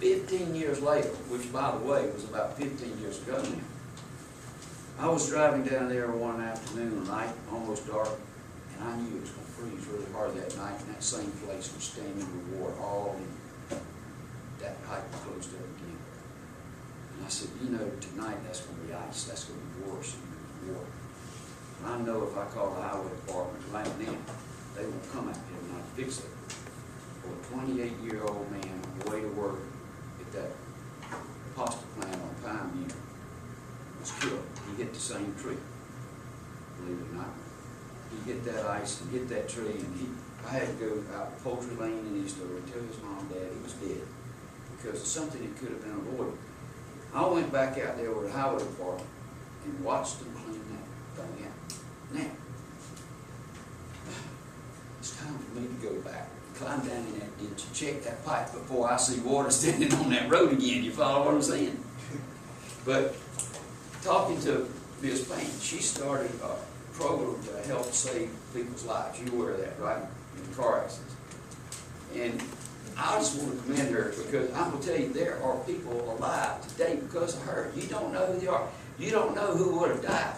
15 years later, which by the way was about 15 years ago now, I was driving down there one afternoon, night, almost dark, and I knew it was going to freeze really hard that night, and that same place was standing with water all in. That pipe was closed up again. And I said, you know, tonight that's going to be ice, that's going to be worse than water. And I know if I call the highway department right now, they won't come out here and not fix it. For a 28-year-old man on the way to work at that pasta plant on Pineview was killed. He hit the same tree, believe it or not. He hit that ice and hit that tree, and I had to go out Poultry Lane in Eastover and tell his mom and dad he was dead because of something that could have been avoided. I went back out there with the highway department and watched them clean that thing out. Now, it's time for me to go back, climb down in that ditch, and check that pipe before I see water standing on that road again. You follow what I'm saying? But talking to Ms. Payne, she started a program to help save people's lives. You aware of that, right? In car accidents. And I just want to commend her because I'm going to tell you, there are people alive today because of her. You don't know who they are. You don't know who would have died.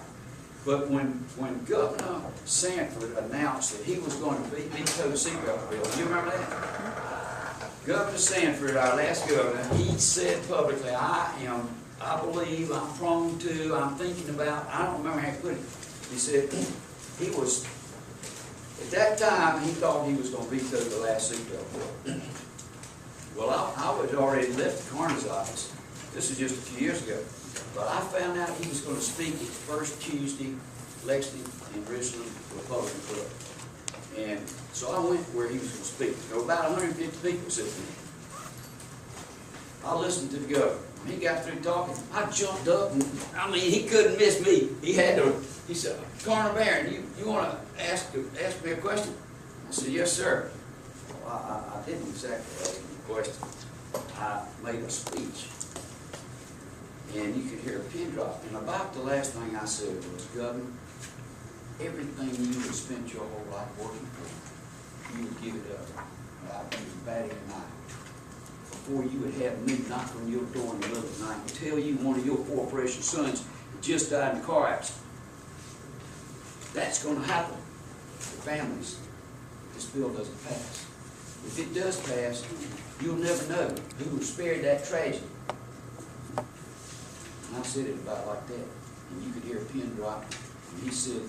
But when Governor Sanford announced that he was going to veto the seatbelt bill, you remember that? Governor Sanford, our last governor, he said publicly, I believe, I'm prone to, I'm thinking about, I don't remember how he put it. He said he was, at that time, he thought he was going to veto the last seatbelt bill. Well, I had already left the coroner's office. This was just a few years ago. But I found out he was going to speak at the first Tuesday Lexington and Richland Republican Club. And so I went where he was going to speak. There were about 150 people sitting there. I listened to the governor. When he got through talking, I jumped up, and he couldn't miss me. He said, Coroner Barron, you want to ask me a question? I said, yes, sir. Well, I didn't exactly ask him a question. I made a speech. And you could hear a pin drop. And about the last thing I said was, Governor, everything you have spent your whole life working for, you would give it up. I'd be batting an eye. Before you would have me knock on your door in the middle of the night and tell you one of your 4 precious sons just died in a car accident. That's going to happen to families if this bill doesn't pass. If it does pass, you'll never know who was spared that tragedy. And I said it about like that. And you could hear a pin drop. And he said,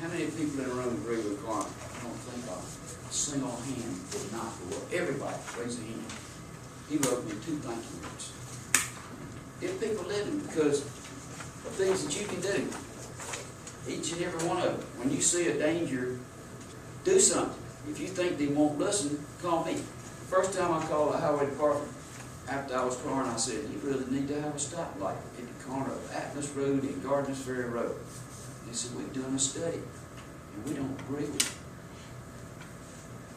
how many people in the room agree with Carmen? I don't think a single hand would not go up. Everybody raise a hand. He wrote me 2 thank you notes. Get people living because of things that you can do. Each and every one of them. When you see a danger, do something. If you think they won't listen, call me. The first time I called the highway department, after I was coroner, I said, you really need to have a stoplight at the corner of Atlas Road and Gardner's Ferry Road. They said, we've done a study, and we don't agree with it.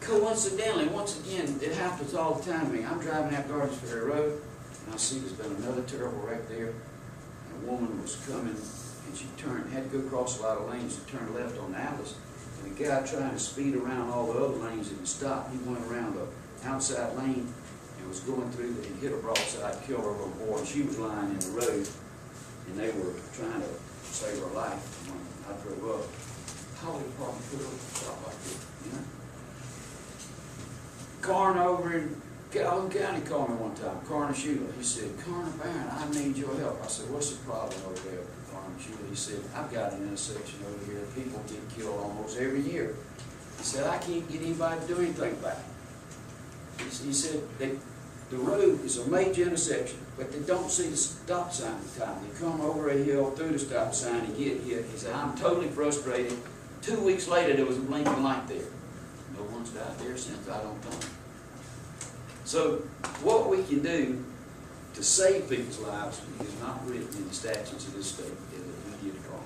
Coincidentally, once again, it happens all the time to me. I'm driving out Gardner's Ferry Road, and I see there's been another terrible wreck there. And a woman was coming, and she had to go across a lot of lanes and turn left on Atlas. And the guy trying to speed around all the other lanes didn't stop. He went around the outside lane and was going through and hit her broadside, killed her little boy. She was lying in the road, and they were trying to save her life when I drove up. How would the department put up a stop like this, you know? Coroner over in Calhoun County called me one time, Coroner Sheila. He said, Coroner Barron, I need your help. I said, what's the problem over there, Coroner Sheila? He said, I've got an intersection over here. People get killed almost every year. He said, I can't get anybody to do anything about it. He said, the road is a major intersection, but they don't see the stop sign at the time. They come over a hill through the stop sign and get hit. He said, I'm totally frustrated. 2 weeks later, there was a blinking light there. No one's died there since, I don't think. So what we can do to save people's lives is not written in the statutes of this state, is a immediate call.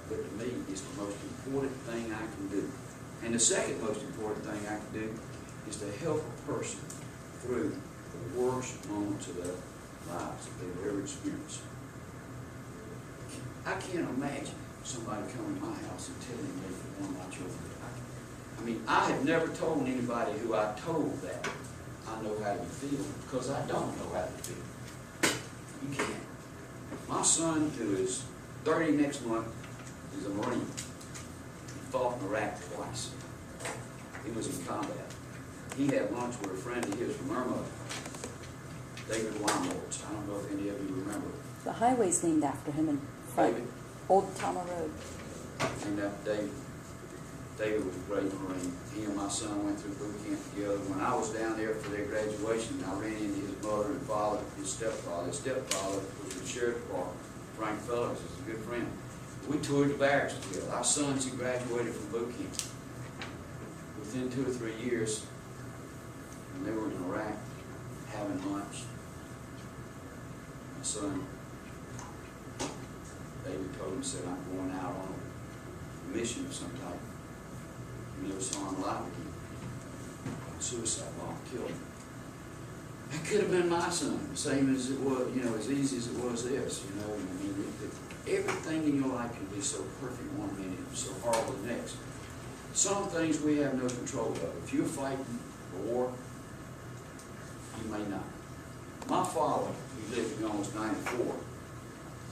But to me, it's the most important thing I can do. And the second most important thing I can do is to help a person through the worst moments of their lives that they've ever experienced. I can't imagine somebody coming to my house and telling me that one of my children. I mean, I have never told anybody who I told that I know how you feel, because I don't know how to feel. You can't. My son, who is 30 next month, is a Marine. He fought in Iraq twice. He was in combat. He had lunch with a friend of his from Irma, David Weinlords. I don't know if any of you remember. The highway's named after him in front. David? Old Tama Road. Named after David. David was a great Marine. He and my son went through boot camp together. When I was down there for their graduation, I ran into his mother and father, his stepfather. His stepfather was in the sheriff's department. Frank Fellows is a good friend. We toured the barracks together. Our sons who graduated from boot camp. Within 2 or 3 years, when they were in Iraq, having lunch, my son, David told him, said, I'm going out on a mission of some type. We never saw him alive again. Suicide bomb killed him. That could have been my son, the same as it was, you know, as easy as it was this, you know. I mean, everything in your life can be so perfect one minute and so horrible the next. Some things we have no control of. If you're fighting a war, you may not. My father, he lived to be almost 94.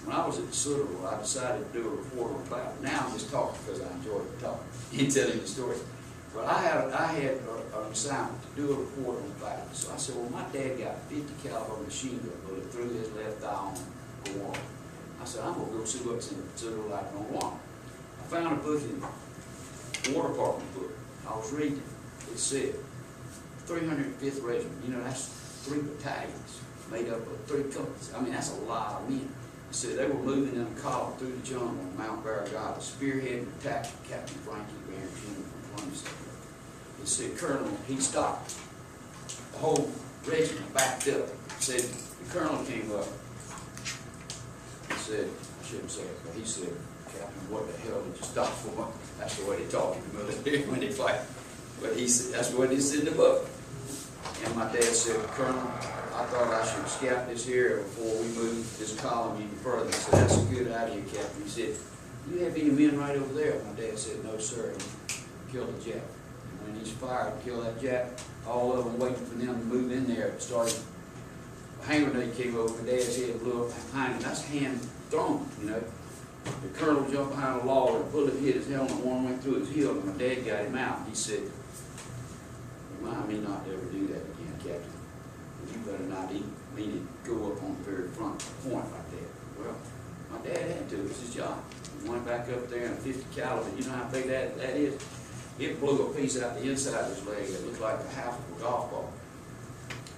When I was at the Citadel, I decided to do a report on battle. Now I'm just talking because I enjoy talking and telling the story. But I had an assignment to do a report on battle. So I said, well, my dad got a 50 caliber machine gun bullet through his left thigh on the wall. I said, I'm going to go see what's in the Citadel like on one. I found a book in the War Department book. I was reading it. It said, 305th Regiment. You know, that's 3 battalions made up of 3 companies. I mean, that's a lot of men. It said they were moving in a column through the jungle on Mount Barragata, spearheading the attack of Captain Frankie Barrington from Columbus. It said, Colonel, he stopped. The whole regiment backed up. It said, the Colonel came up. He said, I shouldn't say it, but he said, Captain, what the hell did you stop for? That's the way they talk in the military when they fight. But he said, that's what he said in the book. And my dad said, Colonel, I thought I should scout this area before we move this column any further. He said, that's a good idea, Captain. He said, you have any men right over there? My dad said, no, sir. He killed a Jap. And when he's fired to kill that Jap, all of them waiting for them to move in there. Started, a hand grenade came over my dad's head, blew up behind him. That's hand thrown, you know. The colonel jumped behind a log and a bullet hit his helmet. One went through his heel, and my dad got him out. He said, remind me not to ever do that again, Captain. You better not even mean to go up on the very front point like that. Well, my dad had to. It was his job. He went back up there in a 50 caliber. You know how big that is? It blew a piece out the inside of his leg that looked like the half of a golf ball.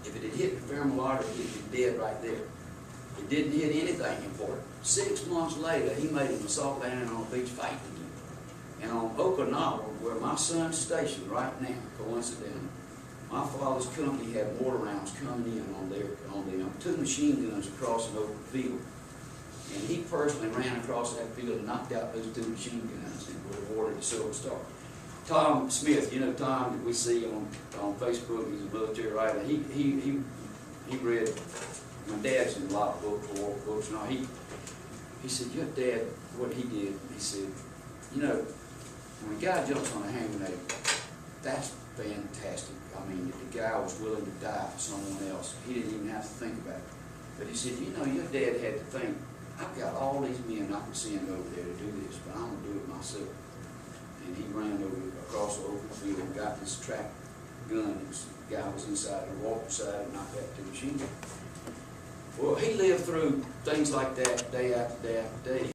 If it had hit the femoral artery, he'd be dead right there. It didn't hit anything important. 6 months later, he made an assault landing on a beach fighting again. And on Okinawa, where my son's stationed right now, coincidentally, my father's company had mortar rounds coming in on them, 2 machine guns across an open field. And he personally ran across that field and knocked out those 2 machine guns and was awarded the Silver Star. Tom Smith, you know Tom that we see on Facebook, he's a military writer. He read, my dad's in a lot of books, war books, and all. He said, your dad, what he did, he said, you know, when a guy jumps on a hand grenade, that's fantastic. I mean, the guy was willing to die for someone else. He didn't even have to think about it. But he said, you know, your dad had to think, I've got all these men I can send over there to do this, but I'm going to do it myself. And he ran across the open field and got this track gun. The guy was inside and walked beside and knocked out the machine gun. Well, he lived through things like that day after day after day.